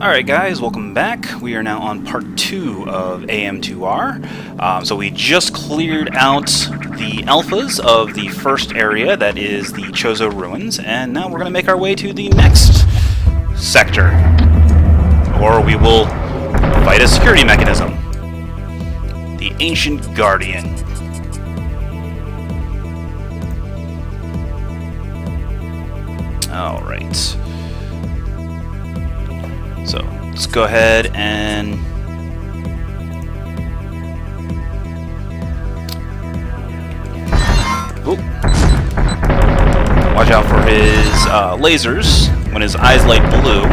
Alright guys, welcome back. We are now on part 2 of AM2R. So we just cleared out the alphas of the first area, that is the Chozo Ruins, and now we're going to make our way to the next sector. Or we will fight a security mechanism. The Ancient Guardian. Alright. So, let's go ahead and watch out for his lasers when his eyes light blue.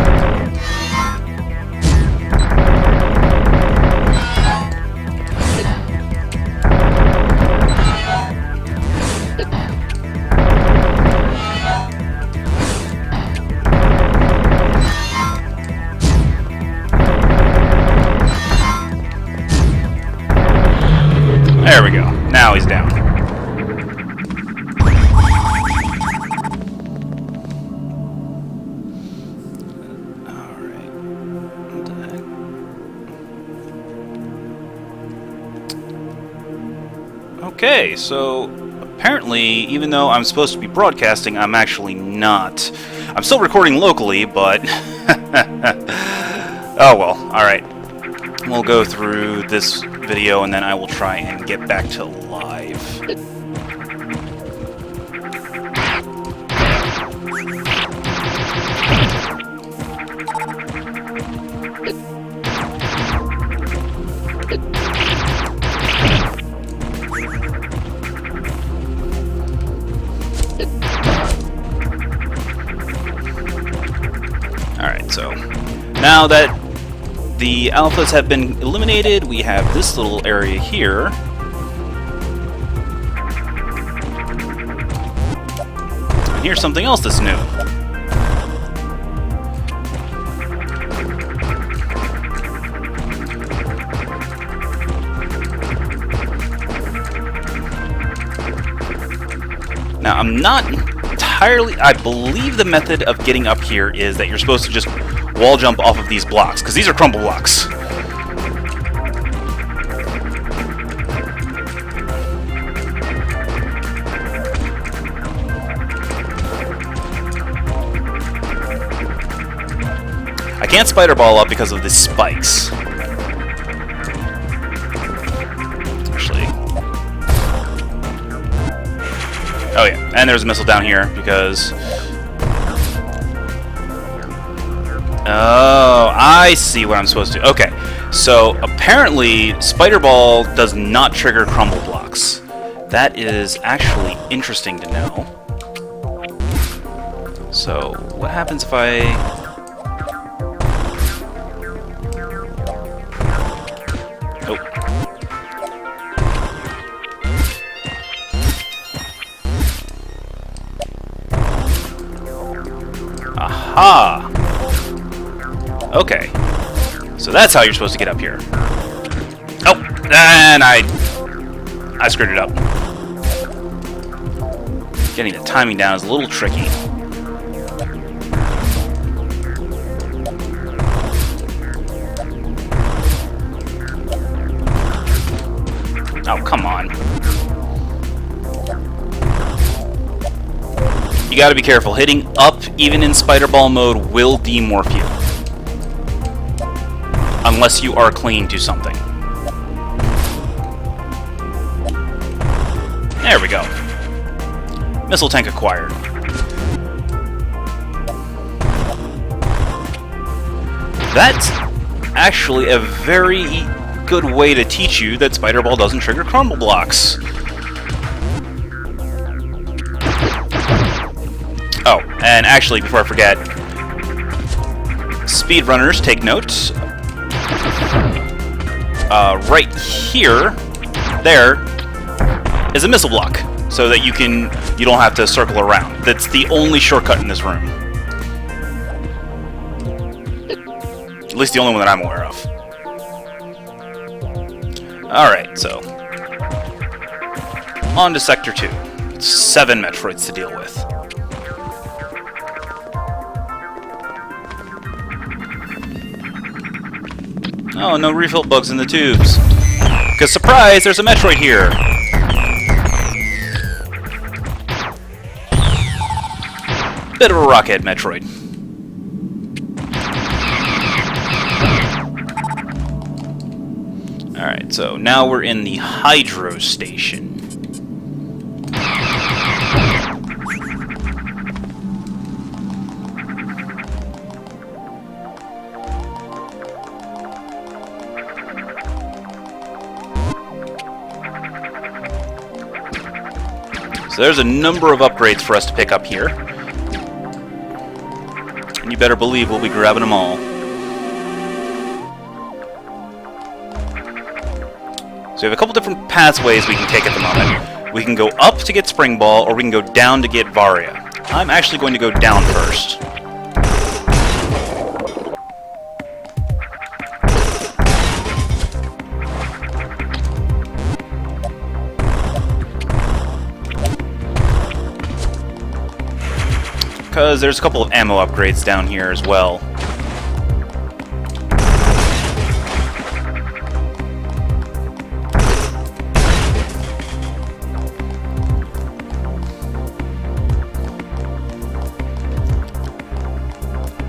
There we go. Now he's down. Alright. What the heck? Okay, so apparently, even though I'm supposed to be broadcasting, I'm actually not. I'm still recording locally, but oh well, alright. We'll go through this video and then I will try and get back to live. Alright, so now that the alphas have been eliminated, we have this little area here. And here's something else that's new. Now, I'm not entirely... I believe the method of getting up here is that you're supposed to just wall jump off of these blocks, because these are crumble blocks. I can't spider ball up because of the spikes. Actually. Oh yeah, and there's a missile down here because... Oh, I see what I'm supposed to do. Okay, so apparently Spider Ball does not trigger crumble blocks. That is actually interesting to know. So, what happens if I... Oh. Aha! Okay, so that's how you're supposed to get up here. Oh, and I screwed it up. Getting the timing down is a little tricky. Oh, come on. You gotta be careful. Hitting up, even in Spider Ball mode, will demorph you. Unless you are clinging to something. There we go. Missile tank acquired. That's actually a very good way to teach you that Spider Ball doesn't trigger crumble blocks. Oh, and actually, before I forget, speedrunners, take note. Right here, there, is a missile block, so that you don't have to circle around. That's the only shortcut in this room. At least the only one that I'm aware of. Alright, so on to Sector 2. 7 Metroids to deal with. Oh, no refill bugs in the tubes. Because, surprise, there's a Metroid here! Bit of a rockhead Metroid. Alright, so now we're in the Hydro Station. So there's a number of upgrades for us to pick up here. And you better believe we'll be grabbing them all. So we have a couple different pathways we can take at the moment. We can go up to get Spring Ball, or we can go down to get Varia. I'm actually going to go down first. Because there's a couple of ammo upgrades down here as well.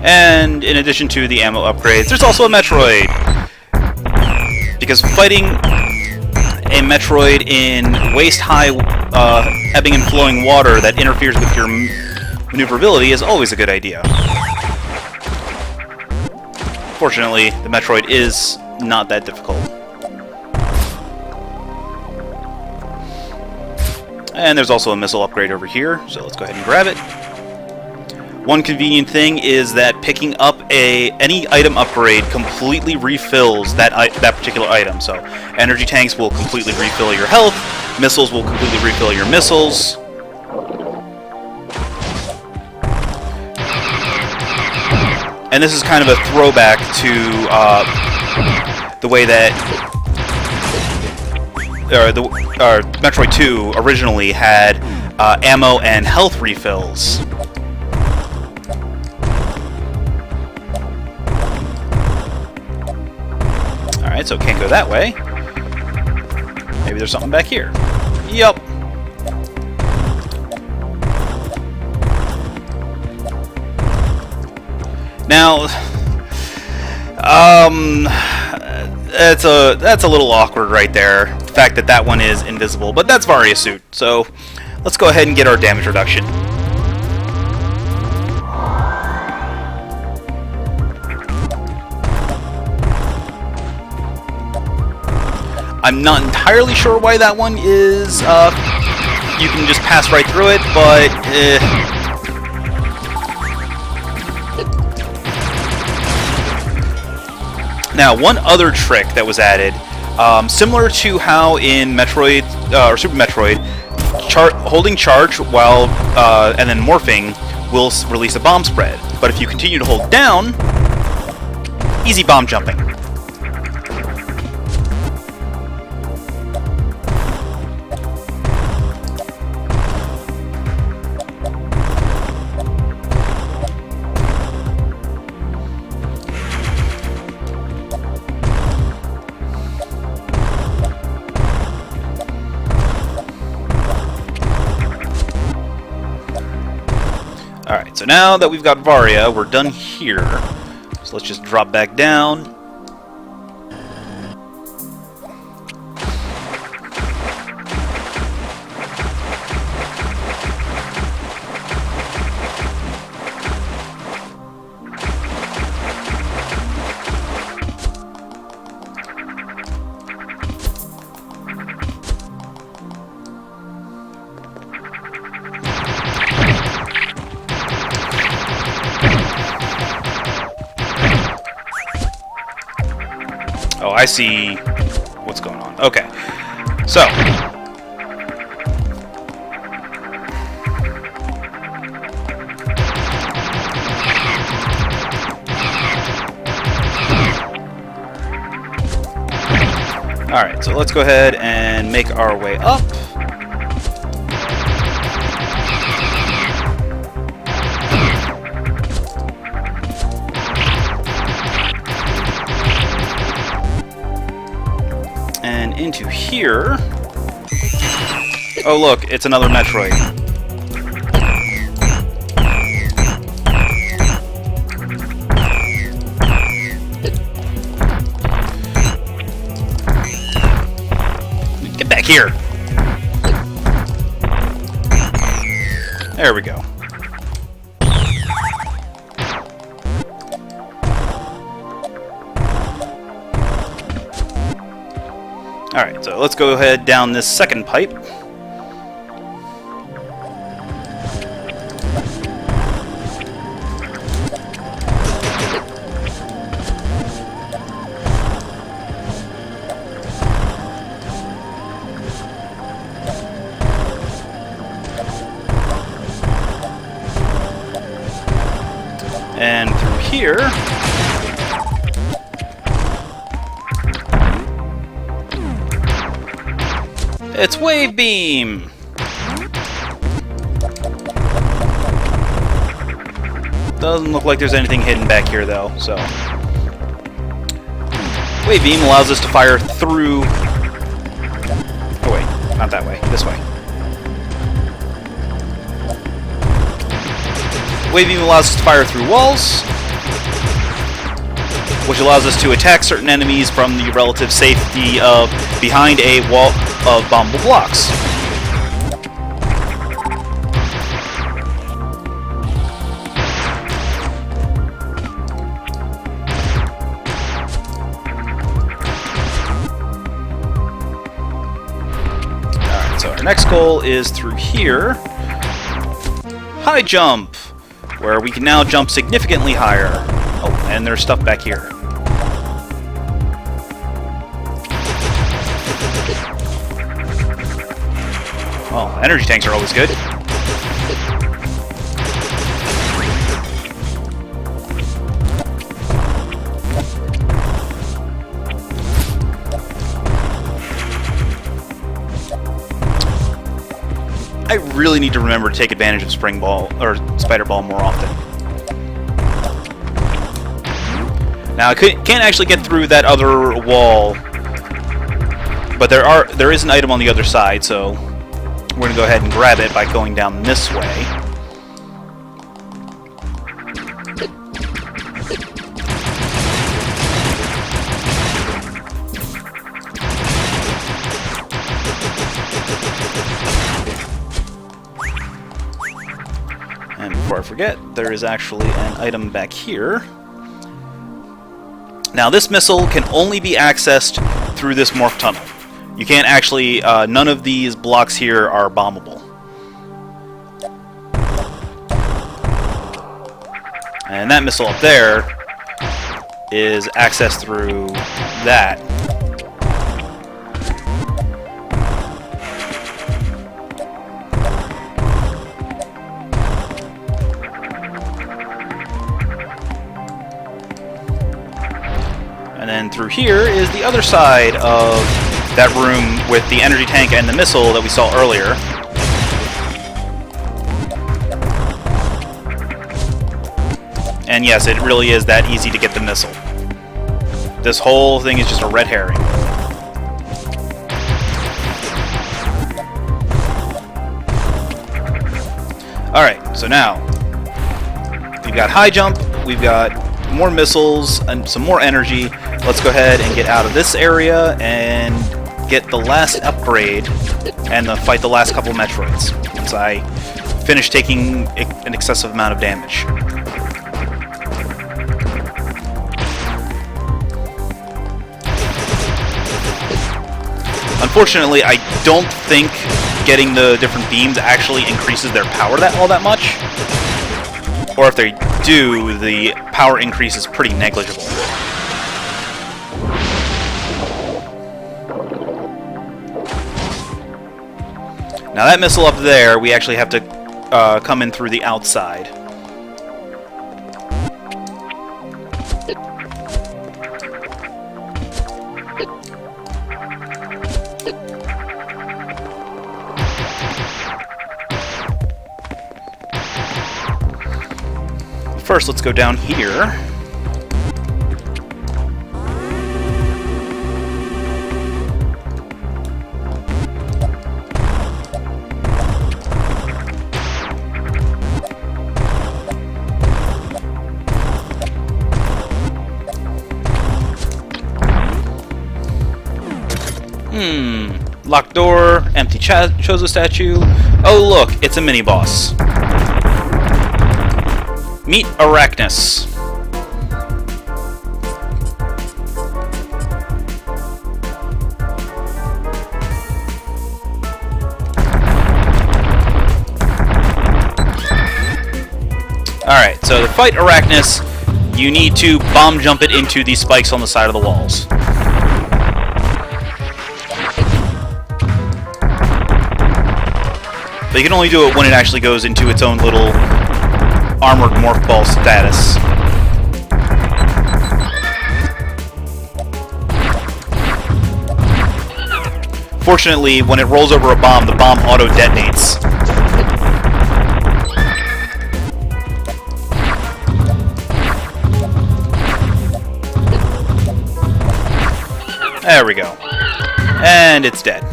And in addition to the ammo upgrades, there's also a Metroid! Because fighting a Metroid in waist-high ebbing and flowing water that interferes with your maneuverability is always a good idea. Fortunately, the Metroid is not that difficult. And there's also a missile upgrade over here, so let's go ahead and grab it. One convenient thing is that picking up any item upgrade completely refills that particular item. So energy tanks will completely refill your health, missiles will completely refill your missiles. And this is kind of a throwback to the way that Metroid 2 originally had ammo and health refills. Alright, so can't go that way. Maybe there's something back here. Yup. Now, that's a little awkward right there. The fact that that one is invisible, but that's Varia's suit. So let's go ahead and get our damage reduction. I'm not entirely sure why that one is. You can just pass right through it, but. Now, one other trick that was added, similar to how in Metroid or Super Metroid, holding charge while and then morphing will release a bomb spread. But if you continue to hold down, easy bomb jumping. Alright, so now that we've got Varia, we're done here. So let's just drop back down. Oh, I see what's going on. Okay. So. Alright, so let's go ahead and make our way up. then into here. Oh look, it's another Metroid. Get back here! There we go. Alright, so let's go ahead down this second pipe. And through here... it's Wave Beam! Doesn't look like there's anything hidden back here, though, so... Wave Beam allows us to fire through... oh wait, not that way, this way. Wave Beam allows us to fire through walls, which allows us to attack certain enemies from the relative safety of behind a wall of bombable blocks. Alright, so our next goal is through here. High jump, where we can now jump significantly higher. Oh, and there's stuff back here. Well, energy tanks are always good. I really need to remember to take advantage of Spring Ball, or Spider Ball, more often. Now, I can't actually get through that other wall, but there is an item on the other side, so we're going to go ahead and grab it by going down this way. And before I forget, there is actually an item back here. Now, this missile can only be accessed through this morph tunnel. You can't actually, none of these blocks here are bombable. And that missile up there is accessed through that. And then through here is the other side of that room with the energy tank and the missile that we saw earlier. And yes, it really is that easy to get the missile. This whole thing is just a red herring. Alright, so now we've got high jump, we've got more missiles, and some more energy. Let's go ahead and get out of this area and get the last upgrade and fight the last couple of Metroids once I finish taking an excessive amount of damage. Unfortunately, I don't think getting the different beams actually increases their power all that much. Or if they do, the power increase is pretty negligible. Now that missile up there, we actually have to come in through the outside. First, let's go down here. Locked door, empty Chozo statue. Oh look, it's a mini-boss. Meet Arachnus. Alright, so to fight Arachnus, you need to bomb jump it into these spikes on the side of the walls. But you can only do it when it actually goes into its own little armored morph ball status. Fortunately, when it rolls over a bomb, the bomb auto-detonates. There we go. And it's dead.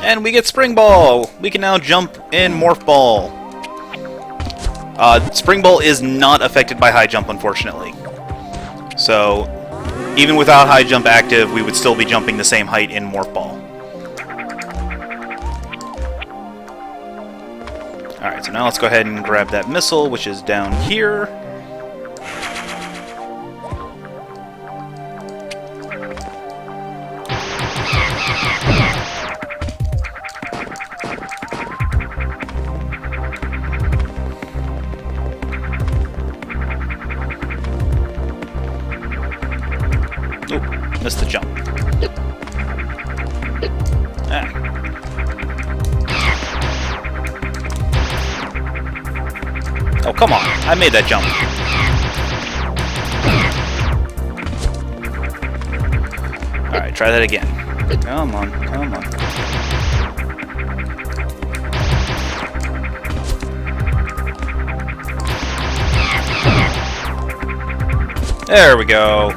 And we get Spring Ball! We can now jump in Morph Ball. Spring Ball is not affected by High Jump, unfortunately. So, even without High Jump active, we would still be jumping the same height in Morph Ball. Alright, so now let's go ahead and grab that missile, which is down here. Missed the jump. Ah. Oh, come on. I made that jump. Alright, try that again. Come on, come on. There we go.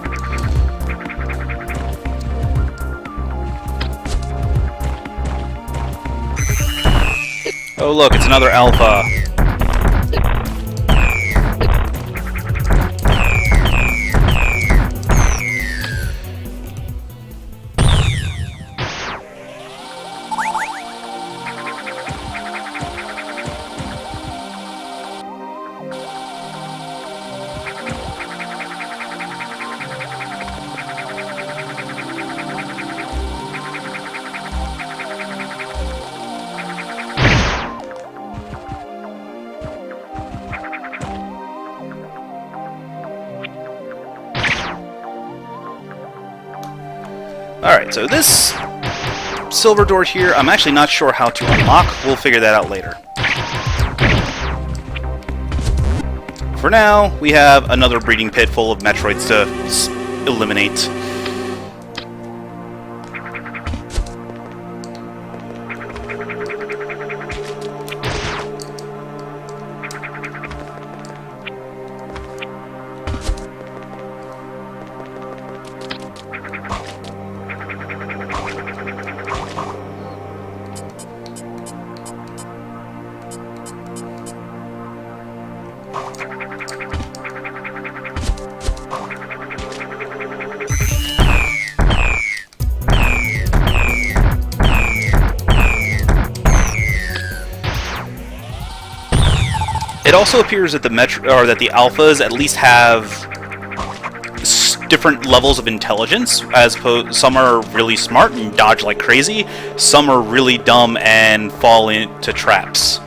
Oh look, it's another alpha. Alright, so this silver door here, I'm actually not sure how to unlock. We'll figure that out later. For now, we have another breeding pit full of Metroids to eliminate. It also appears that the alphas at least have different levels of intelligence. Some are really smart and dodge like crazy. Some are really dumb and fall into traps.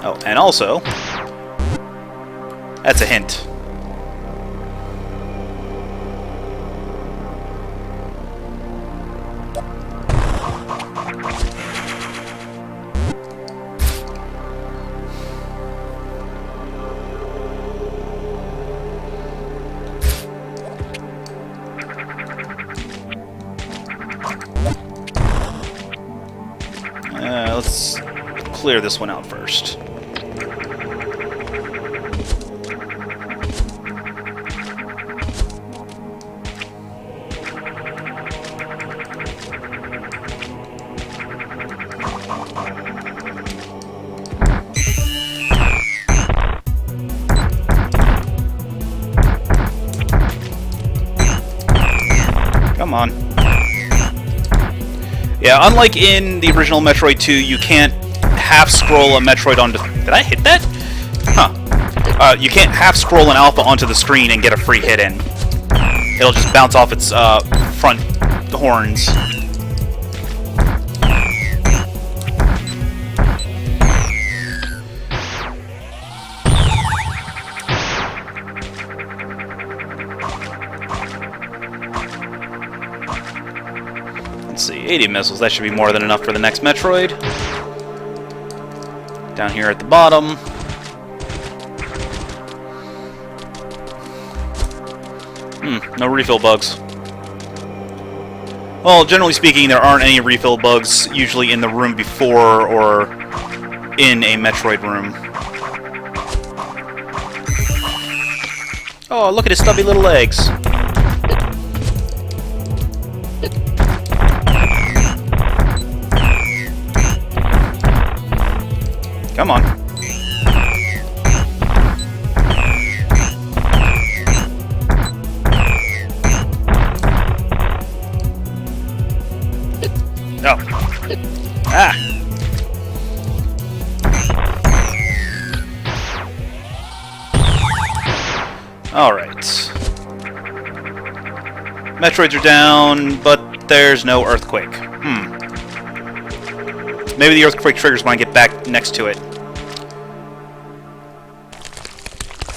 Oh, and also, that's a hint. Let's clear this one out first. Yeah, unlike in the original Metroid 2, you can't half-scroll a Metroid onto... Did I hit that? Huh. You can't half-scroll an Alpha onto the screen and get a free hit in. It'll just bounce off its front horns. Let's see, 80 missiles. That should be more than enough for the next Metroid. Down here at the bottom. No refill bugs. Well, generally speaking, there aren't any refill bugs usually in the room before or in a Metroid room. Oh, look at his stubby little legs. Come on. No. Ah. Alright. Metroids are down, but there's no earthquake. Maybe the earthquake triggers when I get back next to it.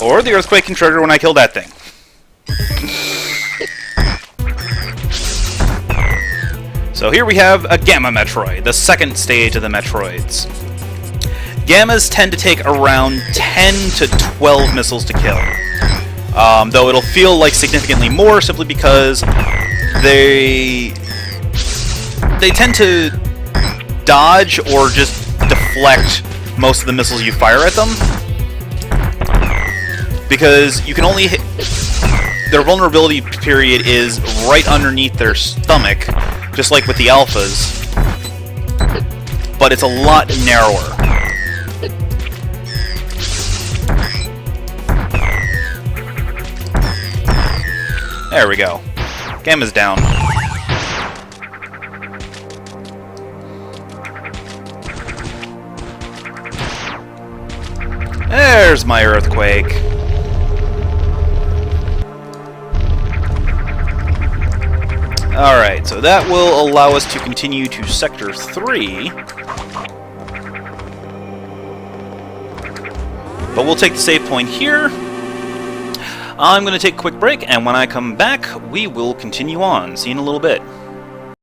Or the earthquake can trigger when I kill that thing. So here we have a Gamma Metroid, the second stage of the Metroids. Gammas tend to take around 10 to 12 missiles to kill. Though it'll feel like significantly more simply because they tend to dodge or just deflect most of the missiles you fire at them. Because you can only hit... Their vulnerability period is right underneath their stomach, just like with the Alphas. But it's a lot narrower. There we go. Gamma's down. There's my earthquake. Alright, so that will allow us to continue to Sector 3. But we'll take the save point here. I'm going to take a quick break, and when I come back, we will continue on. See you in a little bit.